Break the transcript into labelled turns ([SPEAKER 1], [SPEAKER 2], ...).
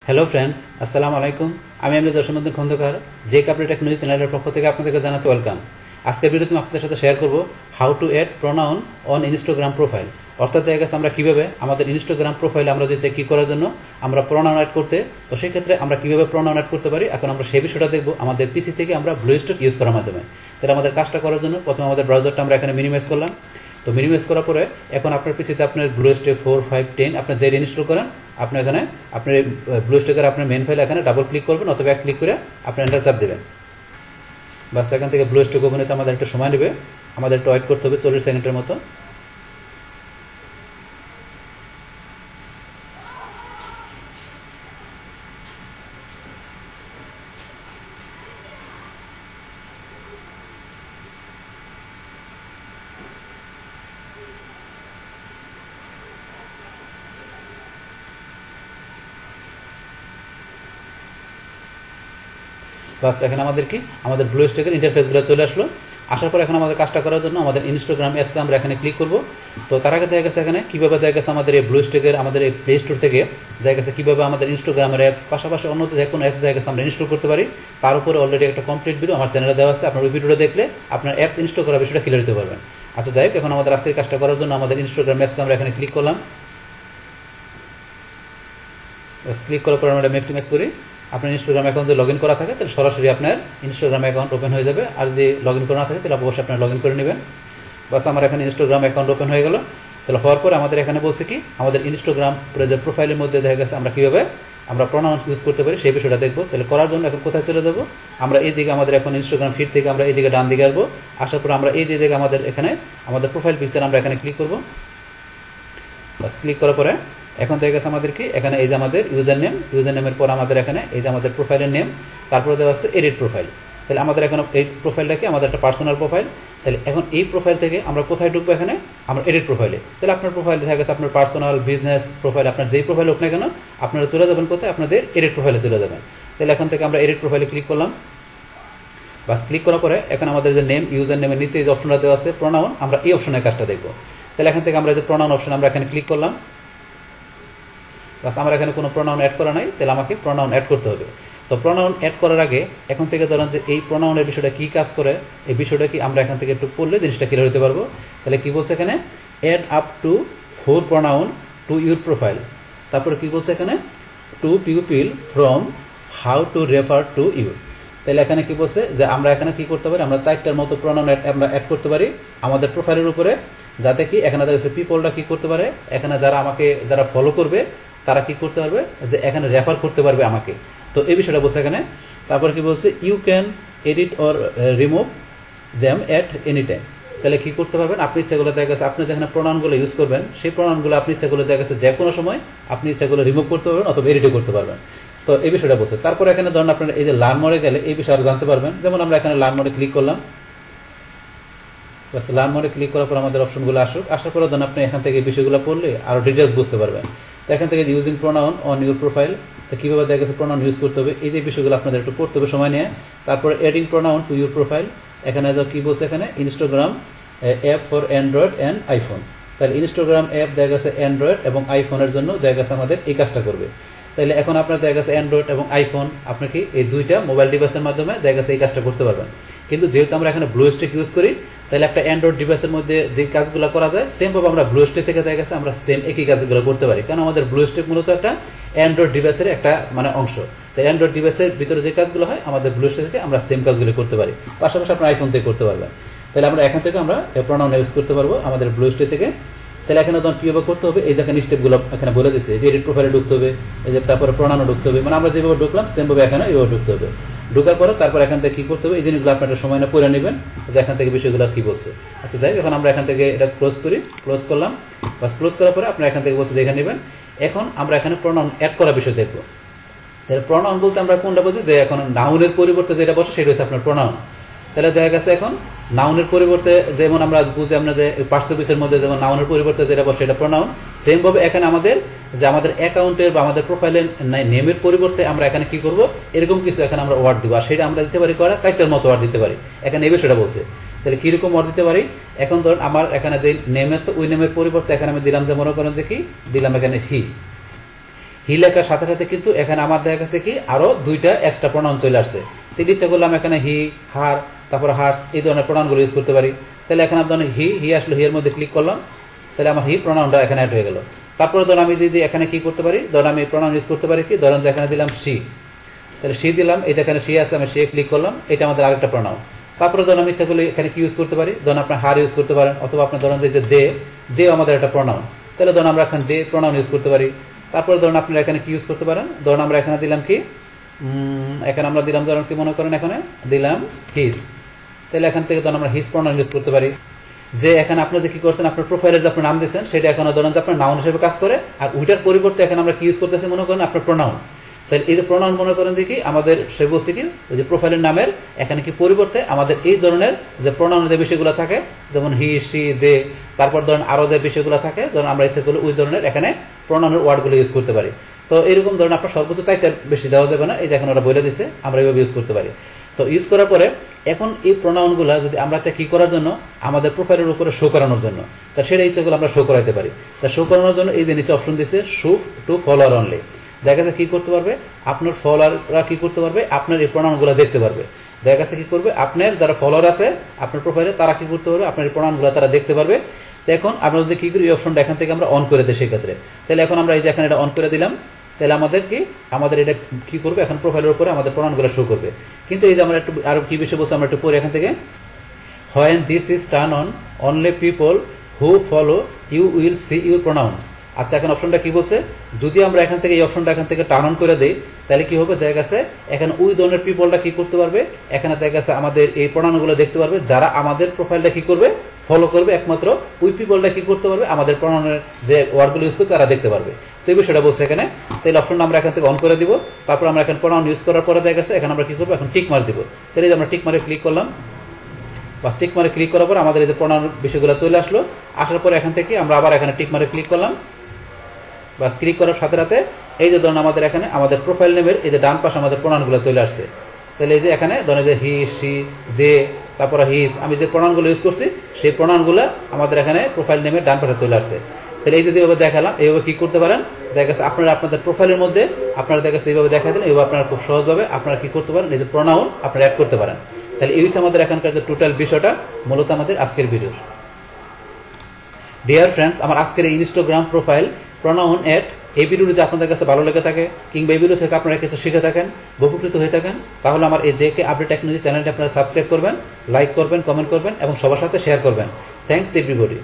[SPEAKER 1] Hello friends, আসসালামু আলাইকুম। আমি দর্শমন্দির খন্দকার যে কাপড়ি টেকনোলজি চ্যানেলের পক্ষ থেকে আপনাদেরকে জানাচ্ছি ওয়েলকাম। আজকের ভিডিওতে আমি আপনাদের সাথে শেয়ার করব how to add pronoun on Instagram profile. অর্থাৎ দেখা গেছে আমরা কীভাবে আমাদের ইনস্টাগ্রাম প্রোফাইলে আমরা যে কী করার জন্য আমরা প্রোনাউন অ্যাড করতে, তো সেই ক্ষেত্রে আমরা কীভাবে প্রোনাউন অ্যাড করতে পারি। এখন আমরা সেই বিষয়টা দেখব আমাদের পিসি থেকে আমরা ব্লুস্ট্যাক ইউজ করার মাধ্যমে। তাহলে আমাদের কাজটা করার জন্য প্রথমে আমাদের ব্রাউজারটা আমরা এখানে মিনিমাইজ করলাম। তো মিনিমাইজ করার পরে এখন আপনার পিসিতে আপনার ব্লুস্ট্যাক 4, 5, 10 আপনার যে ইনস্টল করেন, আপনি এখানে আপনার ব্লুস্ট্যাকের আপনার মেন ফাইল এখানে ডাবল ক্লিক করবেন অথবা এক ক্লিক করে আপনি এন্টার চাপ দেবেন। বাস এখান থেকে ব্লুস্ট্যাক ওপেন হতে আমাদের একটু সময় নেবে, আমাদের একটু ওয়েট করতে হবে 40 সেকেন্ডের মতো। বাস এখানে আমাদের কি আমাদের ব্লুস্ট্যাকের ইন্টারফেসগুলো চলে আসলো। আসার পর এখন আমাদের কাজটা করার জন্য আমাদের ইনস্টাগ্রাম অ্যাপসে আমরা এখানে ক্লিক করব। তো তার আগে দেখা গেছে এখানে কীভাবে দেখা গেছে আমাদের এই ব্লুস্ট্যাকের আমাদের এই প্লে স্টোর থেকে দেখা গেছে কীভাবে আমাদের ইনস্টাগ্রামের অ্যাপস পাশাপাশি অন্য যে কোনো অ্যাপস দেখা গেছে আমরা ইনস্টল করতে পারি, তার উপরে অলরেডি একটা কমপ্লিট ভিডিও আমার চ্যানেলে দেওয়া আছে। আপনার ওই ভিডিওটা দেখলে আপনার অ্যাপস ইনস্টল করার বিষয়টা ক্লিয়ার দিতে পারবেন। আচ্ছা যাই হোক, এখন আমাদের আজকের কাজটা করার জন্য আমাদের ইনস্টাগ্রাম অ্যাপসে আমরা এখানে ক্লিক করলাম। ক্লিক করার পর আমরা ম্যাক্সিমাইজ করি। আপনার ইনস্টাগ্রাম অ্যাকাউন্ট যদি লগ ইন করা থাকে তাহলে সরাসরি আপনার ইনস্টাগ্রাম অ্যাকাউন্ট ওপেন হয়ে যাবে, আর যদি লগ ইন করা না থাকে তাহলে অবশ্যই আপনার লগ ইন করে নেবেন। বাস আমার এখানে ইনস্টাগ্রাম অ্যাকাউন্ট ওপেন হয়ে গেল। তাহলে হওয়ার পরে আমাদের এখানে বলছে কি আমাদের ইনস্টাগ্রাম যে প্রোফাইলের মধ্যে দেখা গেছে আমরা কীভাবে আমরা প্রোনাউন ইউজ করতে পারি সেই বিষয়টা দেখবো। তাহলে করার জন্য এখন কোথায় চলে যাব, আমরা এই দিকে আমাদের এখন ইনস্টাগ্রাম ফিড থেকে আমরা এই দিকে ডান দিকে আসবো। আসার পর আমরা এই যে জায়গায় আমাদের এখানে আমাদের প্রোফাইল পিকচার আমরা এখানে ক্লিক করবো। বাস ক্লিক করার পরে এখন দেখা গেছে আমাদের কি এখানে এই যে আমাদের ইউজার নেমের পর আমাদের এখানে এই যে আমাদের প্রোফাইলের নেম, তারপরে দেওয়া আছে এডিট প্রোফাইল। তাহলে আমাদের এখন এই প্রোফাইলটা কি আমাদের একটা পার্সোনাল প্রোফাইল। তাহলে এখন এই প্রোফাইল থেকে আমরা কোথায় ঢুকবো, এখানে আমরা এডিট প্রোফাইলে। তাহলে আপনার প্রোফাইল দেখা গেছে আপনার পার্সোনাল বিজনেস প্রোফাইল, আপনার যেই প্রোফাইল হোক না কেন আপনারা চলে যাবেন কোথায়, আপনাদের এডিট প্রোফাইলে চলে যাবেন। তাহলে এখান থেকে আমরা এডিট প্রোফাইলে ক্লিক করলাম। বাস ক্লিক করার পরে এখন আমাদের যে নেম ইউজার নেমের নিচে এই যে অপশনটা দেওয়া আছে প্রোনাউন, আমরা এই অপশনের কাজটা দেখবো। তাহলে এখান থেকে আমরা যে প্রোনাউন অপশন আমরা এখানে ক্লিক করলাম। বাস আমার এখানে কোনো প্রোনাউন অ্যাড করা নাই, তাহলে আমাকে প্রোনাউন অ্যাড করতে হবে। তো প্রোনাউন অ্যাড করার আগে এখন থেকে ধরেন যে এই প্রোনাউনের বিষয়টা কী কাজ করে, এই বিষয়টা কি আমরা এখান থেকে একটু পড়লে জিনিসটা ক্লিয়ার হতে পারবো। তাহলে কী বলছে এখানে, add up to 4 pronoun to your profile. তারপরে কী বলছে এখানে, to people from how to refer to you. তাহলে এখানে কি বলছে যে আমরা এখানে কি করতে পারি, আমরা 4টার মতো প্রোনাউন আমরা অ্যাড করতে পারি আমাদের প্রোফাইলের উপরে, যাতে কি এখানে দেখা পিপলটা কি করতে পারে, এখানে যারা ফলো করবে তারা কি করতে পারবে, যে এখানে রেফার করতে পারবে আমাকে। তো এই বিষয়টা বলছে এখানে। তারপর কি বলছে, you can edit or remove them at any time. তাহলে কি করতে পারবেন, আপনি ইচ্ছাগুলো দেখা গেছে আপনি যেখানে প্রোনাউনগুলো ইউজ করবেন সেই প্রোনাউনগুলো আপনি ইচ্ছাগুলো দেখা গেছে যে কোনো সময় আপনি ইচ্ছাগুলো রিমুভ করতে পারবেন অথবা এডিটও করতে পারবেন। তো এই বিষয়টা বলছে। তারপর এখানে ধরেন আপনারা এই যে লার্ন মোডে গেলে এই বিষয়ে আরো জানতে পারবেন। যেমন আমরা এখানে লার্ন মোডে ক্লিক করলাম। বাস লার্ন মোডে ক্লিক করার পর আমাদের অপশনগুলো আসার পরে ধরুন আপনি এখান থেকে এই বিষয়গুলো পড়লে আরো ডিটেলস বুঝতে পারবেন। তো এখান থেকে using pronoun on your profile, তো কীভাবে দেখা গেছে প্রোনাউন ইউজ করতে হবে এই যে বিষয়গুলো আপনাদের একটু পড়তে হবে সময় নিয়ে। তারপরে adding pronoun to your profile, এখানে কি বলছে এখানে, Instagram app for Android and iPhone. তাহলে ইনস্টাগ্রাম অ্যাপ দেখা গেছে অ্যান্ড্রয়েড এবং আইফোনের জন্য দেখা গেছে আমাদের এই কাজটা করবে। তাহলে এখন আপনার দেখা গেছে অ্যান্ড্রয়েড এবং আইফোন আপনি কি এই দুইটা মোবাইল ডিভাইসের মাধ্যমে দেখা গেছে এই কাজটা করতে পারবেন। কিন্তু যেহেতু আমরা এখানে ব্লুস্ট্যাক ইউজ করি, তাহলে একটা অ্যান্ড্রয়েড ডিভাইসের মধ্যে যে কাজগুলো করা যায় সেমভাবে আমরা ব্লুস্ট্যাক থেকে দেখা গেছে আমরা সেম একই কাজগুলো করতে পারি, কারণ আমাদের ব্লুস্ট্যাক মূলত একটা অ্যান্ড্রয়েড ডিভাইসের একটা অংশ। তাই অ্যান্ড্রয়েড ডিভাইসের ভিতরে যে কাজগুলো হয় আমাদের ব্লুস্ট্যাক থেকে আমরা সেম কাজগুলো করতে পারি, পাশাপাশি আপনার আইফোন থেকে করতে পারবেন। তাহলে আমরা এখান থেকে আমরা প্রোনাউন ইউজ করতে পারবো আমাদের ব্লুস্ট্যাক থেকে। তাহলে এখানে তখন কীভাবে করতে হবে এই যে এখানে স্টেপগুলো এখানে বলে দিচ্ছে, যে এডিট প্রোফাইলে ঢুকতে হবে, এই যে তারপরে প্রোনাউনে ঢুকতে হবে, মানে আমরা যেভাবে ঢুকলাম সেমভাবে এখানে এইভাবে ঢুকতে হবে। ঢোকার পরে তারপর এখান থেকে কী করতে হবে এই জিনিসগুলো আপনারা সময় না পড়ে নেবেন যে এখান থেকে বিষয়গুলো কী বলছে। আচ্ছা যাই, এখন আমরা এখান থেকে এটা ক্লোজ করি, ক্লোজ করলাম। বাস ক্লোজ করার পরে আপনারা এখান থেকে বসে দেখে নেবেন। এখন আমরা এখানে প্রোনাউন অ্যাড করার বিষয় দেখবো। তাহলে প্রোনাউন বলতে আমরা কোনটা বুঝি, যে এখন নাউনের পরিবর্তে যেটা বসে সেটা হচ্ছে আপনার প্রোনাউন। তাহলে দেখা গেছে এখন নাউনের পরিবর্তে যেমন আমরা বুঝি আমরা যে পার্সিবিসের মধ্যে যেমন নাউনের পরিবর্তে যেটা বসে এটা প্রোনাউন, সেমভাবে এখানে আমাদের যে আমাদের অ্যাকাউন্টের বা আমাদের প্রোফাইলের নেমের পরিবর্তে আমরা এখানে কি করব, এরকম কিছু এখানে আমরা ওয়ার্ড দিব, আর সেটা আমরা দিতে পারি করা 4টার মতো ওয়ার্ড দিতে পারি। এখানে এই বিষয়টা বলছে। তাহলে কীরকম ওয়ার্ড দিতে পারি, এখন ধরুন আমার এখানে যে নেম আছে ওই নেমের পরিবর্তে এখানে আমি দিলাম, যে মনে করেন যে কি দিলাম এখানে হি। হি লেখার সাথে সাথে কিন্তু এখানে আমার দেখা গেছে কি আরো দুইটা এক্সট্রা প্রোনাউন চলে আসছে। তাহলে ইচ্ছা করলাম এখানে হি, হার, তারপর হার্স এই ধরনের প্রোনাউনগুলো ইউজ করতে পারি। তাহলে এখানে আমি ধরেন হি আসলো, হি এর মধ্যে ক্লিক করলাম, তাহলে আমার হি প্রোনাউনটা এখানে অ্যাড হয়ে গেল। তারপরে ধরুন আমি যদি এখানে কি করতে পারি, ধরুন আমি প্রোনাউন ইউজ করতে পারি কি, ধরুন যে এখানে দিলাম সি, তাহলে সি দিলাম, এই যে এখানে সি আছে আমি সি ক্লিক করলাম, এটা আমাদের আরেকটা প্রোনাউন। তারপরে ধরুন আমি ইচ্ছা করলে এখানে কি ইউজ করতে পারি, ধরুন আপনার হার ইউজ করতে পারেন, অথবা আপনার ধরুন যে দে আমাদের একটা প্রোনাউন, তাহলে ধরুন আমরা এখানে দে প্রোনাউন ইউজ করতে পারি। তারপরে ধরুন আপনারা এখানে কি ইউজ করতে পারেন, ধরুন আমরা এখানে দিলাম কি, এখানে আমরা দিলাম ধরুন কি মনে করেন এখানে দিলাম হিস, তাহলে এখান থেকে ধরুন আমরা হিস প্রোনাউন ইউজ করতে পারি। যে এখানে আপনি যে কি করছেন, আপনার প্রোফাইলের যে আপনার নাম দিয়েছেন সেটা এখন ধরুন যে আপনার নাউন হিসেবে কাজ করে, আর ওইটার পরিবর্তে এখানে আমরা কি ইউজ করতেছি মনে করেন আপনার প্রোনাউন। তাহলে এই যে প্রোনাউন মনে করেন দেখি আমাদের সে বলছে কি ওই যে প্রোফাইলের নামের এখানে কি পরিবর্তে আমাদের এই ধরনের যে প্রোনাউনের যে বিষয়গুলো থাকে, যেমন হি, সি, দে, তারপর ধরুন আরো যে বিষয়গুলো থাকে, ধরুন আমরা ইচ্ছা করলে ওই ধরনের এখানে প্রোনাউনের ওয়ার্ডগুলো ইউজ করতে পারি। তো এরকম ধরুন আপনার সর্বোচ্চ 4টার বেশি দেওয়া যাবে না, এই যে এখন ওরা বলে দিচ্ছে আমরা এইভাবে ইউজ করতে পারি। তো ইউজ করার পরে এখন এই প্রোনাউনগুলো যদি আমরা চাই কি করার জন্য, আমাদের প্রোফাইলের উপরে শো করানোর জন্য, তা সেটা ইচ্ছাগুলো আমরা শো করাইতে পারি। তা শো করানোর জন্য এই যে নিচে অপশন দিচ্ছে শো টু ফলোয়ার অনলি, দেখা যাচ্ছে কি করতে পারবে, আপনার ফলোয়াররা কি করতে পারবে, আপনার এই প্রোনাউনগুলো দেখতে পারবে। দেখা যাচ্ছে কি করবে, আপনার যারা ফলোয়ার আছে আপনার প্রোফাইলে তারা কি করতে পারবে, আপনার এই প্রোনাউনগুলো তারা দেখতে পারবে। তো এখন আমরা যদি কি করি, এই অপশনটা এখান থেকে আমরা অন করে দিই সেক্ষেত্রে, তাহলে এখন আমরা এই যে এখানে এটা অন করে দিলাম, তাহলে আমাদের এটা কি করবে, এখন প্রোফাইলের উপরে আমাদের প্রোনাউনগুলো শো করবে। কিন্তু এই যে আমরা একটু আরো কি বিষয় বলছি আমরা একটু পরে এখান থেকে, when this is turn on only people who follow you will see your pronouns। আচ্ছা এখন অপশনটা কি বলছে, যদি আমরা এখান থেকে এই অপশনটা এখান থেকে টার্ন অন করে দেই, তাহলে কি হবে, দেখা গেছে এখানে ওই ধরনের পিপলটা কি করতে পারবে, এখানে দেখা গেছে আমাদের এই প্রোনাউনগুলো দেখতে পারবে, যারা আমাদের প্রোফাইলটা কি করবে, ফলো করবে, একমাত্র ওই পিপলটা কি করতে পারবে, আমাদের প্রোনাউনের যে ওয়ার্ডগুলো ইউজ করতে তারা দেখতে পারবে। তো এই বিষয়টা বলছে এখানে, তাহলে অপশনটা আমরা এখান থেকে অন করে দিব। তারপর আমরা এখানে প্রোনাউন ইউজ করার পরে দেখা গেছে এখানে আমরা কি করবো, এখন টিক মার দিব। তাহলে আমরা টিক মারে ক্লিক করলাম, বাস টিক মারে ক্লিক করার পর আমাদের এই যে প্রোনাউন বিষয়গুলো চলে আসলো। আসার পরে এখান থেকে আমরা আবার এখানে টিক মারে ক্লিক করলাম, বাস ক্লিক করার সাথে সাথে এই যে ধরুন আমাদের এখানে আমাদের প্রোফাইল নেমের এই যে ডান পাশে আমাদের প্রোনাউনগুলো চলে আসছে। তাহলে এই যে এখানে ধরেন যে হি, সি, দে, তারপরে হিস, আমি যে প্রোনাউনগুলো ইউজ করছি সেই প্রোনাউনগুলো আমাদের এখানে প্রোফাইল নেমের ডান পাশে চলে আসছে। তাহলে এই যে যেভাবে দেখালাম এইভাবে কি করতে পারেন, দেখা গেছে আপনারা আপনাদের প্রোফাইলের মধ্যে আপনারা দেখা গেছে এইভাবে দেখা দিলেন, এইভাবে আপনারা খুব সহজভাবে আপনারা কি করতে পারেন, এই যে প্রোনাউন আপনারা অ্যাড করতে পারেন। তাহলে এই হচ্ছে আমাদের এখানকার যে টোটাল বিষয়টা মূলত আমাদের আজকের ভিডিও। ডিয়ার ফ্রেন্ডস, আমার আজকের এই ইনস্টাগ্রাম প্রোফাইল প্রোনাউন অ্যাড এই ভিডিওটি যদি আপনাদের কাছে ভালো লেগে থাকে কিংবা এই ভিডিও থেকে আপনারা কিছু শিখে থাকেন, উপকৃত হয়ে থাকেন, তাহলে আমার এই জেকে আপডেট টেকনোলজি চ্যানেলটি আপনারা সাবস্ক্রাইব করবেন, লাইক করবেন, কমেন্ট করবেন এবং সবার সাথে শেয়ার করবেন। Thanks everybody.